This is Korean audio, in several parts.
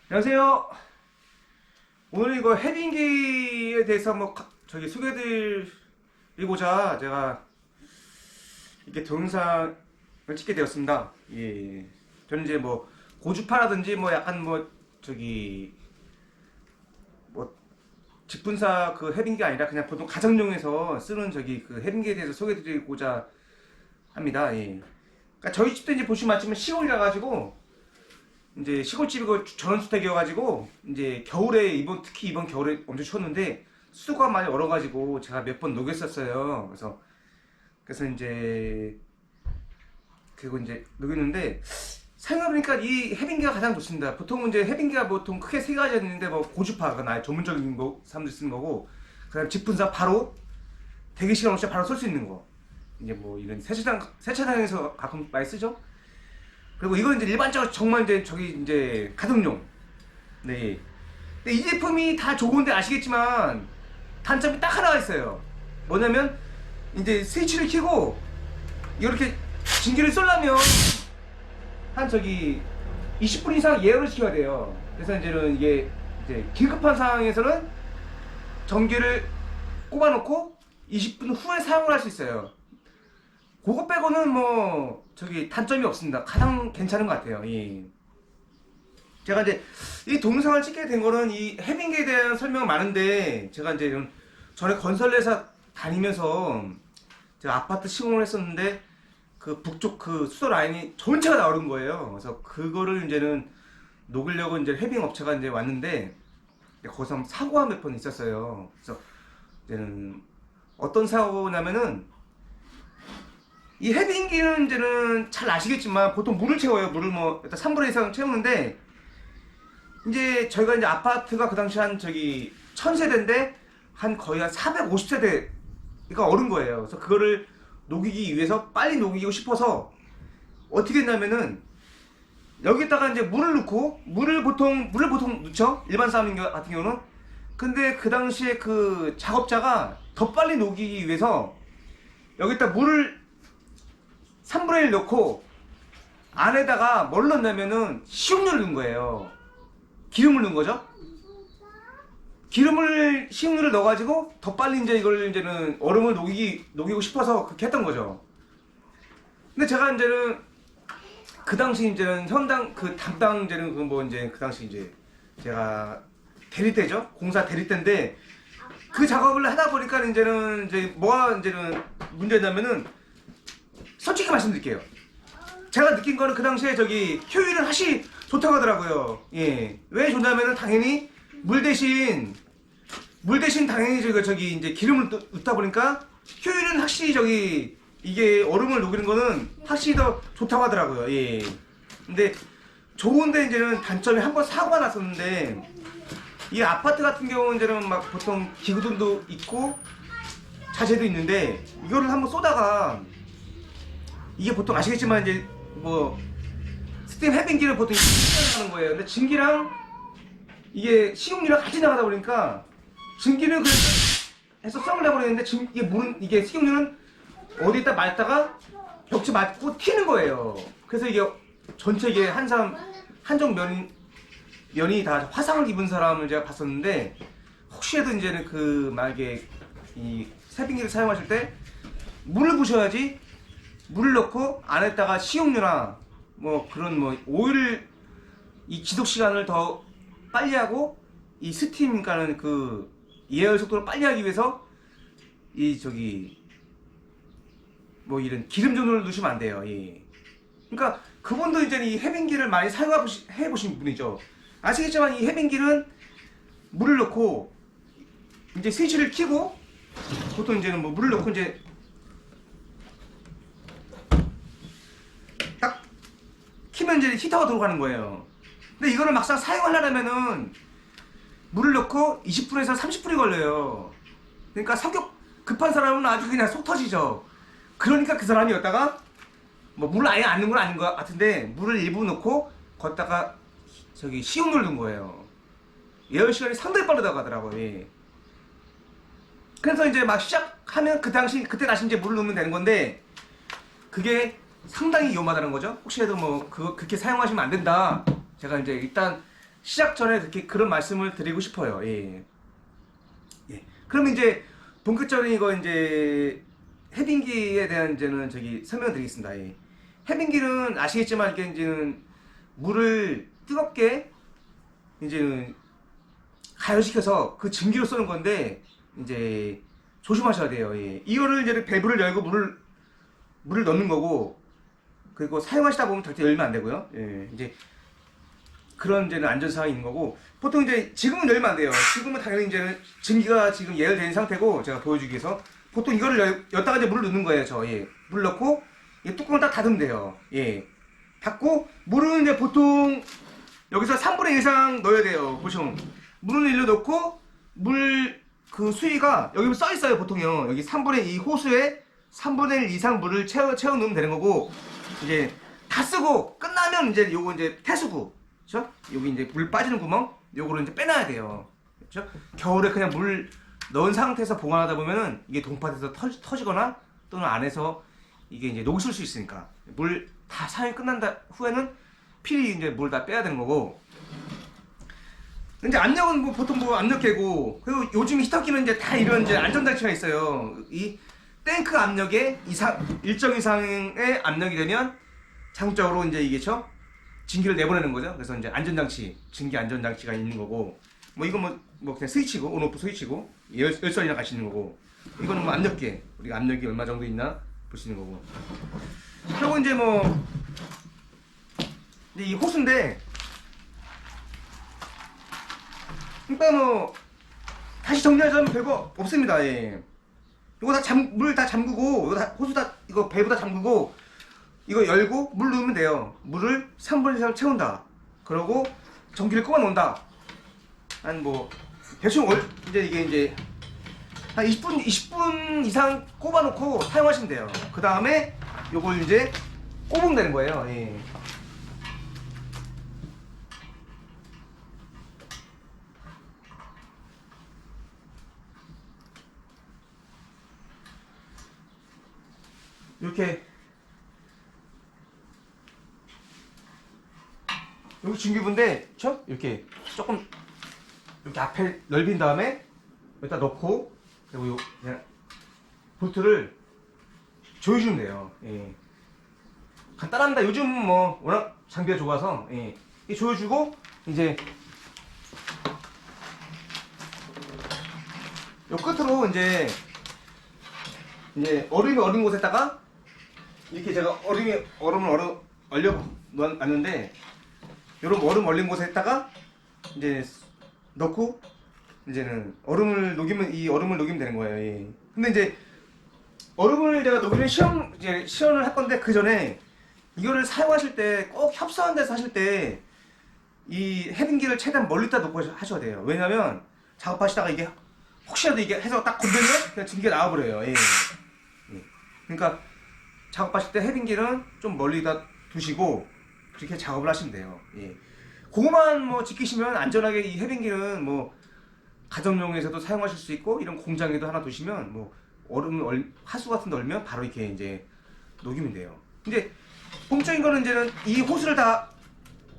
안녕하세요. 오늘 이거 해빙기에 대해서 한번 소개해드리고자 제가 이렇게 동영상을 찍게 되었습니다. 예. 저는 이제 뭐 고주파라든지 뭐 약간 뭐 직분사 그 해빙기 아니라 그냥 보통 가정용에서 쓰는 그 해빙기에 대해서 소개해드리고자 합니다. 예. 그러니까 저희 집도 이제 보시면 아침에 시골이라 가지고 이제 시골집이고 전원주택이어가지고 이제 겨울에 특히 이번 겨울에 엄청 추웠는데 수도가 많이 얼어가지고 제가 몇 번 녹였었어요. 그래서 이제 그리고 이제 녹였는데 사용해보니까 이 해빙기가 가장 좋습니다. 보통 이제 해빙기가 보통 크게 세 가지가 있는데 뭐 고주파 그건 아예 전문적인 거 사람들이 쓰는 거고, 그다음 직분사 바로 대기 시간 없이 바로 쓸 수 있는 거, 이제 뭐 이런 세차장에서 가끔 많이 쓰죠. 그리고 이건 이제 일반적으로 정말 이제 가정용. 네. 근데 이 제품이 다 좋은데 아시겠지만 단점이 딱 하나가 있어요. 뭐냐면 이제 스위치를 켜고 이렇게 전기를 쏠려면 한 20분 이상 예열을 시켜야 돼요. 그래서 이제는 이게 이제 긴급한 상황에서는 전기를 꼽아놓고 20분 후에 사용을 할 수 있어요. 그거 빼고는 뭐 단점이 없습니다. 가장 괜찮은 것 같아요. 예. 제가 이제 이 동영상을 찍게 된 거는 이 해빙기에 대한 설명은 많은데, 제가 이제 전에 건설회사 다니면서 제가 아파트 시공을 했었는데 그 북쪽 그 수도 라인이 전체가 다 얼은 거예요. 그래서 그거를 이제는 녹으려고 이제 해빙 업체가 이제 왔는데 거기서 사고가 몇 번 있었어요. 그래서 이제는 어떤 사고냐면은, 이 해빙기는 이제는 잘 아시겠지만 보통 물을 채워요. 물을 뭐 일단 3분의 2 이상 채우는데, 이제 저희가 이제 아파트가 그 당시 한 1000세대인데 거의 한 450세대가 얼은 거예요. 그래서 그거를 녹이기 위해서 빨리 녹이고 싶어서 어떻게 했냐면은, 여기다가 이제 물을 보통 넣죠. 일반 사람 같은 경우는. 근데 그 당시에 그 작업자가 더 빨리 녹이기 위해서 여기다 물을 3분의 1 넣고 안에다가 뭘 넣냐면은 식용유를 넣은 거예요. 기름을 넣은 거죠. 식용유를 넣어가지고 더 빨리 이제는 얼음을 녹이고 싶어서 그렇게 했던 거죠. 근데 제가 이제는 그 당시 이제는 담당 그 당시 이제 제가 대리대죠. 공사 대리대인데 그 작업을 하다 보니까 뭐가 문제냐면은, 솔직히 말씀드릴게요. 제가 느낀 거는 그 당시에 효율은 확실히 좋다고 하더라고요. 예. 왜 좋냐면은 당연히 물 대신 당연히 이제 기름을 넣다 보니까 효율은 확실히 이게 얼음을 녹이는 거는 확실히 더 좋다고 하더라고요. 예. 근데 좋은데 이제는 단점이 한 번 사고가 났었는데, 이 아파트 같은 경우는 이제는 막 보통 기구등도 있고 자재도 있는데 이거를 한번 쏘다가, 이게 보통 아시겠지만 이제 뭐 스팀 해빙기를 보통 하는 거예요. 근데 증기랑 이게 식용유랑 같이 나가다 보니까 증기는 해서 썩을 내버리는데 이게 식용유는 어디다 맞다가 벽지 맞고 튀는 거예요. 그래서 이게 전체 이게 한쪽 면이 다 화상을 입은 사람을 제가 봤었는데, 혹시라도 이제는 만약에 이 세빙기를 사용하실 때 물을 부셔야지, 물을 넣고 안에다가 식용유나 뭐 그런 뭐 오일을 이 지속 시간을 더 빨리 하고, 이 스팀 가는 그 예열 속도를 빨리 하기 위해서 뭐 이런 기름 전도를 넣으시면 안 돼요. 예. 그러니까 그분도 이제 이 해빙기를 많이 사용해 보신 분이죠. 아시겠지만 이 해빙기는 물을 넣고 이제 스위치를 켜고, 보통 이제는 뭐 물을 넣고 이제 딱 키면 이제 히터가 들어가는 거예요. 근데 이거를 막상 사용하려면은 물을 넣고 20분에서 30분이 걸려요. 그러니까 성격 급한 사람은 아주 그냥 속 터지죠. 그러니까 그 사람이 여기다가 뭐 물을 아예 안 넣은 건 아닌 것 같은데 물을 일부 넣고 거기다가 식용유를 넣은 거예요. 예열 시간이 상당히 빠르다고 하더라고요. 예. 그래서 이제 막 시작하면 그때 다시 이제 물을 넣으면 되는 건데, 그게 상당히 위험하다는 거죠. 혹시라도 뭐 그렇게 사용하시면 안 된다. 제가 이제 일단 시작 전에 이렇게 그런 말씀을 드리고 싶어요. 예. 예. 그럼 이제 본격적인 이거 이제 해빙기에 대한 이제는 저기 설명드리겠습니다. 예. 해빙기는 아시겠지만 이게 이제는 물을 뜨겁게 이제는 가열시켜서 그 증기로 쏘는 건데 이제 조심하셔야 돼요. 예. 이거를 이제 밸브를 열고 물을 넣는 거고, 그리고 사용하시다 보면 절대 열면 안 되고요. 예. 이제 그런 이제는 안전사항이 있는 거고, 보통 이제 지금은 열면 안 돼요. 지금은 당연히 이제는 증기가 지금 예열된 상태고, 제가 보여주기 위해서 보통 이거를 였다가 이제 물을 넣는 거예요. 예. 물 넣고 뚜껑을 딱 닫으면 돼요. 예. 닫고 물은 이제 보통 여기서 3분의 1 이상 넣어야 돼요. 보통 물을 일로 넣고 물 그 수위가 여기 써 있어요. 보통요. 여기 3분의 2 호수에 3분의 1 이상 물을 채워 넣으면 되는 거고, 이제 다 쓰고 끝나면 이제 요거 이제 태수구, 그렇죠? 여기 이제 물 빠지는 구멍, 요거를 이제 빼놔야 돼요. 그렇죠? 겨울에 그냥 물 넣은 상태에서 보관하다 보면은 이게 동파돼서 터지거나 또는 안에서 이게 이제 녹슬 수 있으니까 물 다 사용이 끝난 후에는 필히 이제 물 다 빼야 되는 거고. 이제 압력은 뭐 보통 뭐 압력계고, 그리고 요즘 히터기는 이제 다 이런 이제 안전장치가 있어요. 이 탱크 압력에 일정 이상의 압력이 되면 자동적으로 이제 이게죠 증기를 내보내는 거죠. 그래서 이제 안전장치, 증기 안전장치가 있는 거고, 뭐 이건 뭐 그냥 스위치고, 온오프 스위치고, 열선이랑 같이 있는 거고, 이거는 뭐 압력계, 우리가 압력이 얼마 정도 있나 볼 수 있는 거고. 그리고 이제 뭐 이제 이 호수인데, 그러니까 뭐 다시 정리하자면 별거 없습니다. 예. 이거 다 물 다 잠그고, 이거 다 호수 다 이거 밸브 다 잠그고, 이거 열고 물 넣으면 돼요. 물을 3분 이상 채운다. 그러고 전기를 끄어 놓는다. 한 뭐 대충 이제 이게 이제 한 20분 이상 꼽아 놓고 사용하시면 돼요. 그 다음에 요걸 이제 꼽으면 되는 거예요. 예. 이렇게 여기 증기부인데, 그쵸? 이렇게 조금 이렇게 앞에 넓힌 다음에 여기다 넣고, 그리고 요 그냥 볼트를 조여주면 돼요. 예. 간단합니다. 요즘 뭐 워낙 장비가 좋아서, 예. 이 조여주고 이제 요 끝으로 이제 얼음이 얼린 곳에다가 이렇게 제가 얼음을 얼려 놨는데, 요런 얼음 얼린 곳에다가 이제 넣고 이제는 얼음을 녹이면 되는 거예요. 예. 근데 이제 얼음을 제가 녹이는 시연을 할 건데, 그 전에 이거를 사용하실 때 꼭 협소한 데서 하실 때 이 해빙기를 최대한 멀리다 놓고 하셔야 돼요. 왜냐면 작업하시다가 이게 혹시라도 이게 해서 딱 건들면 그냥 증기가 나와버려요. 예. 예. 그러니까 작업하실 때 해빙기는 좀 멀리다 두시고 그렇게 작업을 하시면 돼요. 예. 그거만 뭐 지키시면 안전하게, 이 해빙기는 뭐 가정용에서도 사용하실 수 있고, 이런 공장에도 하나 두시면 뭐 하수 같은 데 얼면 바로 이렇게 이제 녹이면 돼요. 근데 본격적인 거는 이제는 이 호스를 다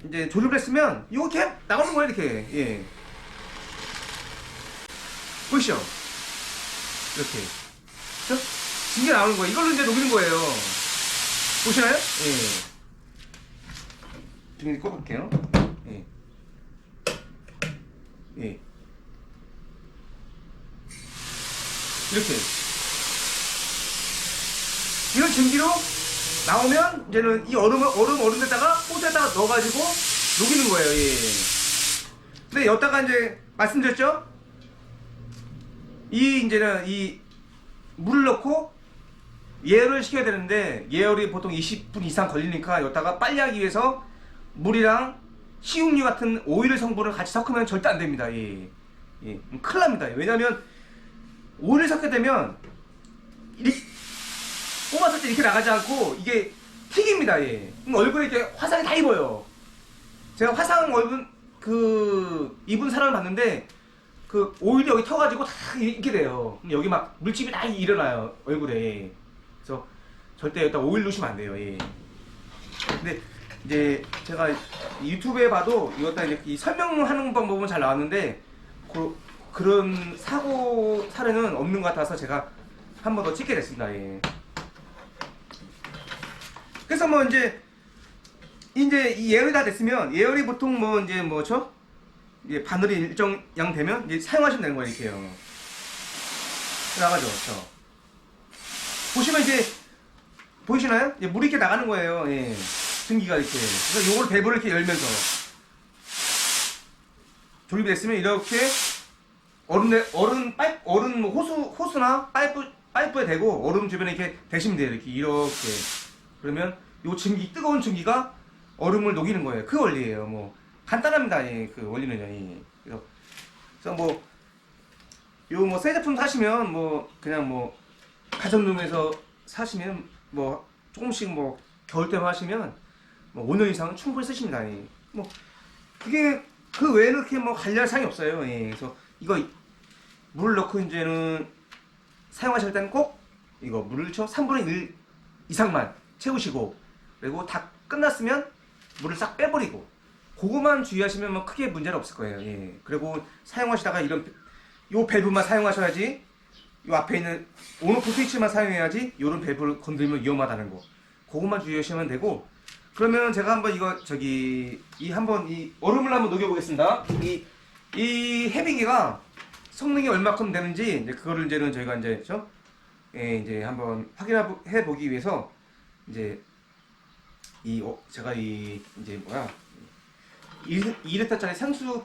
이제 조립을 했으면 이렇게 나오는 거예요. 이렇게. 예. 보이시죠? 이렇게. 그렇죠? 증기가 나오는 거예요. 이걸로 이제 녹이는 거예요. 보시나요? 예. 증기 꼽을게요. 예. 예. 이렇게. 이런 증기로 나오면 이제는 이 얼음에다가 호스에다가 넣어가지고 녹이는 거예요. 예. 근데 여기다가 이제 말씀드렸죠? 이제는 이 물을 넣고 예열을 시켜야 되는데, 예열이 보통 20분 이상 걸리니까 여기다가 빨리 하기 위해서 물이랑 식용유 같은 오일 성분을 같이 섞으면 절대 안 됩니다. 예. 예. 큰일 납니다. 왜냐면 오일을 섞게 되면 뽑았을 때 이렇게 나가지 않고 이게 튀깁니다. 예. 얼굴에 이렇게 화상이 다 입어요. 제가 화상 입은 사람을 봤는데, 그 오일이 여기 터가지고 다 이렇게 돼요. 여기 막 물집이 다 일어나요, 얼굴에. 그래서 절대 여기다 오일 넣으시면 안 돼요. 예. 근데 이제 제가 유튜브에 봐도 이것도 이제 이 설명하는 방법은 잘 나왔는데 그런 사고 사례는 없는 것 같아서 제가 한 번 더 찍게 됐습니다. 예. 그래서 뭐 이제 이 예열이 다 됐으면 예열이 보통 뭐 이제 뭐죠? 이제 바늘이 일정 양 되면 이제 사용하시면 되는 거예요. 이렇게요. 나가죠. 그렇죠? 보시면 이제 보이시나요? 이제 물이 이렇게 나가는 거예요. 예. 증기가 이렇게. 그래서 요걸 밸브를 이렇게 열면서 조립이 됐으면 이렇게 얼음 뭐 호수나 파이프에 대고 얼음 주변에 이렇게 대시면 돼요. 이렇게. 그러면 요 뜨거운 증기가 얼음을 녹이는 거예요. 그 원리예요. 뭐 간단합니다. 예. 그 원리는요. 예. 그래서 뭐 새 제품 사시면 뭐 그냥 뭐 가정용에서 사시면 뭐 조금씩 뭐 겨울 때만 하시면 뭐 5년 이상은 충분히 쓰십니다. 예. 뭐 그게 그 외에는 그렇게 뭐 관리할 사항이 없어요. 예. 그래서 이거 물을 넣고 이제는 사용하실 때는 꼭 이거 물을 3분의 1 이상만 채우시고 그리고 다 끝났으면 물을 싹 빼버리고 그거만 주의하시면 뭐 크게 문제는 없을 거예요. 예. 그리고 사용하시다가 요 밸브만 사용하셔야지 요 앞에 있는 온오프 스위치만 사용해야지 요런 밸브를 건들면 위험하다는 거 그것만 주의하시면 되고 그러면 제가 한번 이 얼음을 한번 녹여보겠습니다. 이 해빙기가 성능이 얼마큼 되는지 이제 그거를 이제는 저희가 이제 한번 확인해 보기 위해서 이제 제가 2리터짜리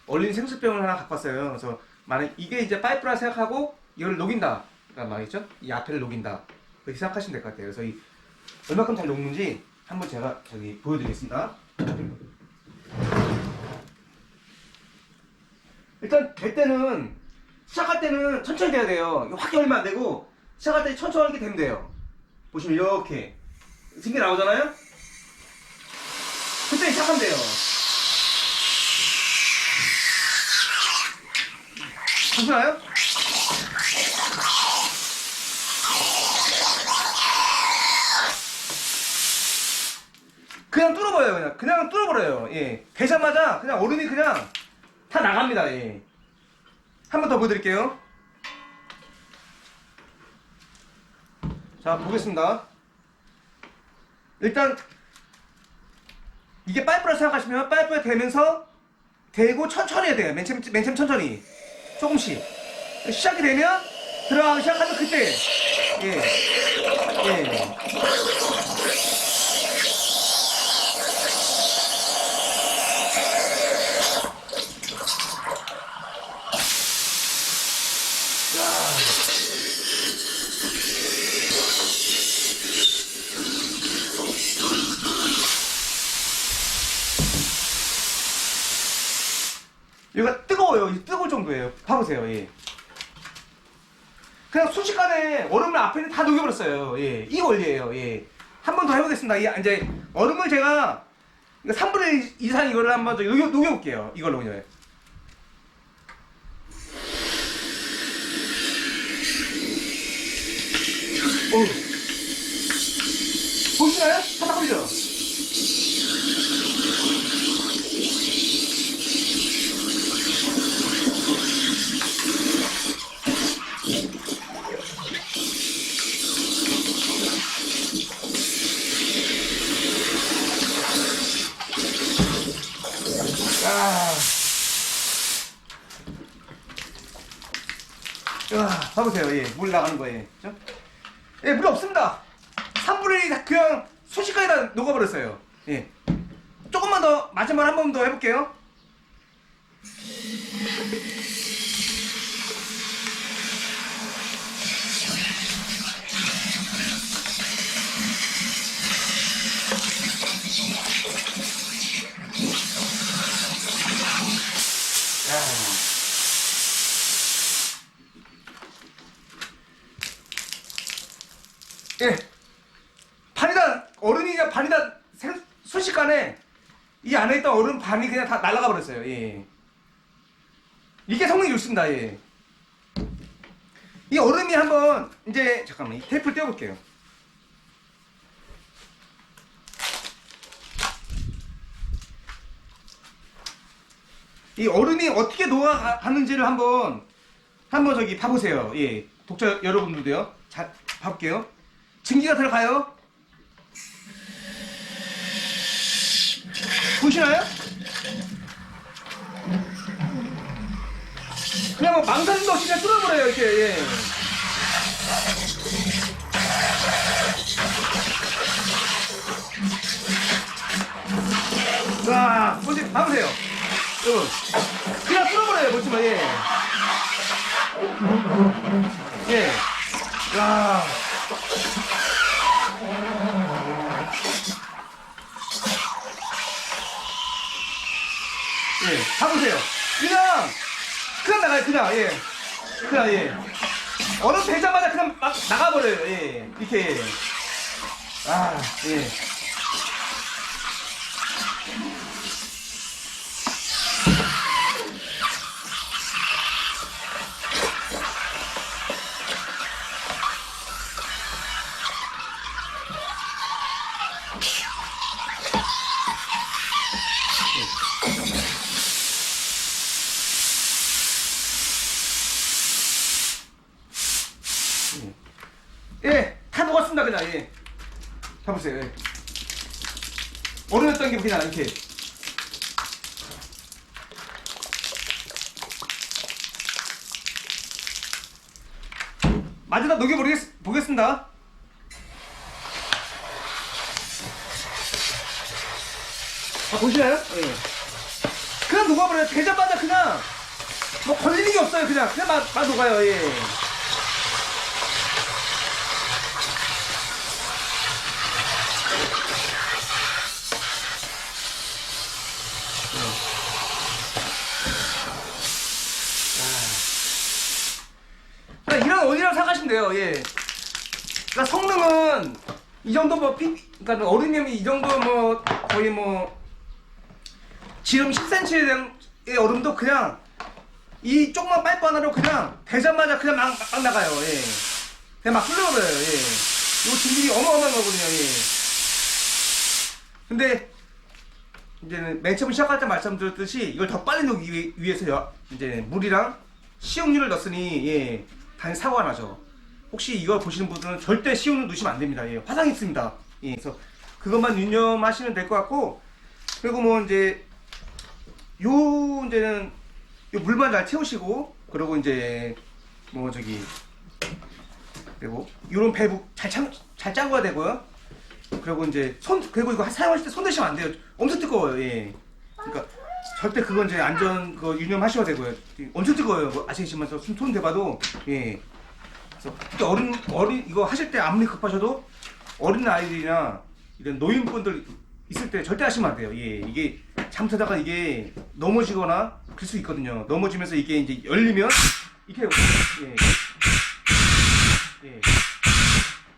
얼린 생수병을 하나 갖고 왔어요. 그래서 만약 이게 이제 파이프라 생각하고 이걸 녹인다. 그러니까 말이죠. 이 앞에를 녹인다. 그렇게 생각하시면 될 것 같아요. 그래서 얼마큼 잘 녹는지 한번 제가 보여드리겠습니다. 일단 될 때는 시작할 때는 천천히 돼야 돼요. 확 열면 안 되고 시작할 때 천천히 이렇게 되면 돼요. 보시면 이렇게 생기 나오잖아요. 그때 시작하면 돼요. 보시나요? 그냥 뚫어버려요. 그냥 뚫어버려요. 예. 되자마자 그냥 얼음이 그냥 다 나갑니다. 예. 한 번 더 보여드릴게요. 자, 보겠습니다. 일단 이게 파이프라 생각하시면 파이프에 대고 천천히 해야 돼요. 맨 처음 천천히 조금씩 시작이 되면 들어가기 시작하면 그때 예. 여기가 뜨거워요. 뜨거울 정도예요. 봐보세요. 예. 그냥 순식간에 얼음을 앞에 다 녹여버렸어요. 예. 이 원리예요. 예. 한 번 더 해보겠습니다. 이제 얼음을 제가 3분의 1 이상 이거를 한번 녹여볼게요. 이걸로 그냥. 보시나요? 바삭거리죠? 봐보세요. 예, 물 나가는 거예요. 그죠? 예, 물 없습니다. 3분의 1 그냥 순식간에 다 녹아버렸어요. 예. 조금만 더, 마지막 한 번 더 해볼게요. 예. 반이 다 순식간에 이 안에 있던 얼음 반이 그냥 다 날아가 버렸어요. 예. 이게 성능이 좋습니다. 예. 이 얼음이 한번 이제 잠깐만 이 테이프를 떼어볼게요. 이 얼음이 어떻게 녹아가는지를 한번 저기 봐보세요. 예, 독자 여러분들도요. 자, 봐볼게요. 증기가 들어가요. 보시나요? 그냥 뭐 망설임도 없이 그냥 뚫어버려요, 이렇게. 예. 와, 보세요, 봐보세요. 여러분, 그냥 뚫어버려요, 보시면, 예. 예. 야. 예, 봐보세요. 그냥 나가요, 그냥, 예. 그냥, 예. 얼음 되자마자 그냥 막 나가버려요, 예. 이렇게. 아, 예. 예, 다 녹았습니다, 그냥, 예. 봐보세요, 예. 얼음이었던 게 그냥 이렇게. 마저다 녹여보겠습니다. 아, 보시나요? 예. 그냥 녹아버려요. 되자마자 그냥, 뭐 걸리는 게 없어요. 그냥 막 녹아요, 예. 이런 원이라고 생각하시면 돼요. 예. 그러니까 성능은 이 정도 뭐 그러니까 얼음염이 이 정도 뭐 거의 뭐 지름 10cm의 얼음도 그냥 이 조그만 파이프 하나로 그냥 되자마자 그냥 막 나가요. 예. 그냥 막 흘러버려요. 예. 이거 증기이 어마어마한 거거든요. 예. 근데 이제는 맨 처음 시작할 때 말씀드렸듯이 이걸 더 빨리 녹이기 위해서 이제 물이랑 식용유를 넣었으니 예. 당연히 사고가 나죠. 혹시 이걸 보시는 분들은 절대 식용유 넣으시면 안 됩니다. 예, 화상이 있습니다. 예, 그래서 그것만 유념하시면 될 것 같고, 그리고 뭐 이제 이제는 요 물만 잘 채우시고, 그리고 이제 뭐 저기 그리고 요런 밸브 잘 짜고야 되고요. 그리고 이제 그리고 이거 사용하실 때 손 대시면 안 돼요. 엄청 뜨거워요. 예. 그러니까 절대 그건 이제 안전 유념하셔야 되고요. 엄청 뜨거워요. 뭐 아시겠지만 손 대봐도 예. 그래서 특히 어린 이거 하실 때 아무리 급하셔도 어린 아이들이나 이런 노인분들 있을 때 절대 하시면 안 돼요. 예. 이게 잘못하다가 이게 넘어지거나 그럴 수 있거든요. 넘어지면서 이게 이제 열리면 이렇게 예. 예.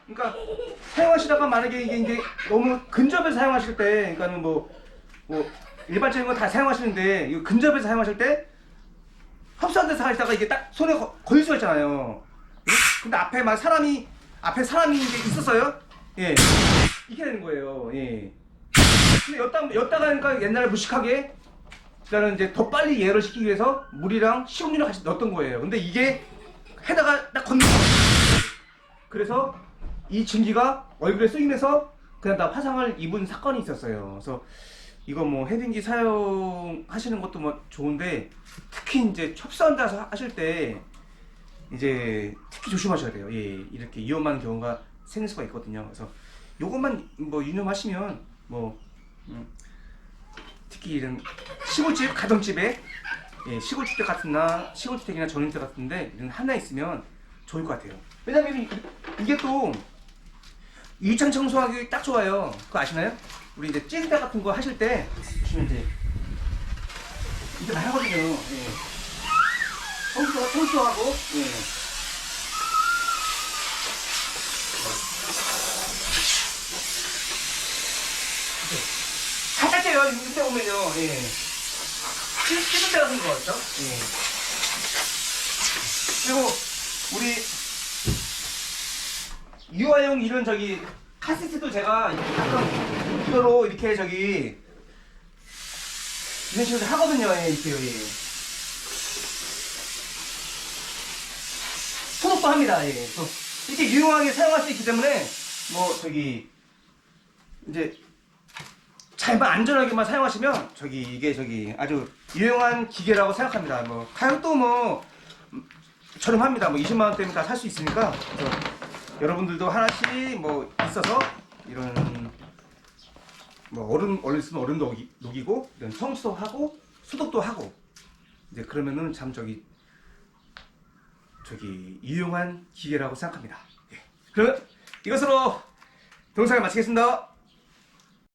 그러니까 사용하시다가 만약에 이게 이제 너무 근접해서 사용하실 때, 그러니까는 뭐 일반적인 거 다 사용하시는데 이거 근접해서 사용하실 때 흡수한 데서 하시다가 이게 딱 손에 걸릴 수가 있잖아요. 예? 근데 앞에 사람이 이제 있었어요. 예, 이렇게 되는 거예요. 예. 근데 였다가 하니까 옛날에 무식하게 나는 이제 더 빨리 예열을 시키기 위해서 물이랑 식용유를 같이 넣었던 거예요. 근데 이게 해다가 딱 건드려. 그래서 이 증기가 얼굴에 쏘이면서 그냥 다 화상을 입은 사건이 있었어요. 그래서 이거 뭐 헤딩기 사용하시는 것도 뭐 좋은데 특히 이제 첩사한다서 하실 때 이제 특히 조심하셔야 돼요. 예, 이렇게 위험한 경우가 생길 수가 있거든요. 그래서 요것만 뭐 유념하시면 뭐 특히 이런 시골집 가정집에 예, 시골주택 같은나 시골주택이나 전원주택 같은데 이런 하나 있으면 좋을 것 같아요. 왜냐면 이게 또 유리창 청소하기 딱 좋아요. 그거 아시나요? 우리 이제 찐따 같은 거 하실 때 보시면 이제 하거든요. 예. 청소하고 예. 살짝 째요. 이때 보면요. 예. 찌들 때 같은 거 같죠? 예. 그리고 우리 유아용 이런 저기 카세트도 제가 가끔 이거로 이렇게 저기 이런 식으로 하거든요. 예, 이렇게 예. 소독도 합니다. 예. 또 이렇게 유용하게 사용할 수 있기 때문에 뭐 저기 이제 잘만 안전하게만 사용하시면 이게 아주 유용한 기계라고 생각합니다. 뭐 가격도 뭐 저렴합니다. 뭐 20만 원대면 다 살 수 있으니까 그래서 여러분들도 하나씩 뭐 있어서 이런 뭐 얼음 쓰면 얼음 녹이고 이런 청소도 하고 소독도 하고 이제 그러면은 참 유용한 기계라고 생각합니다. 예. 그러면 이것으로 동영상을 마치겠습니다.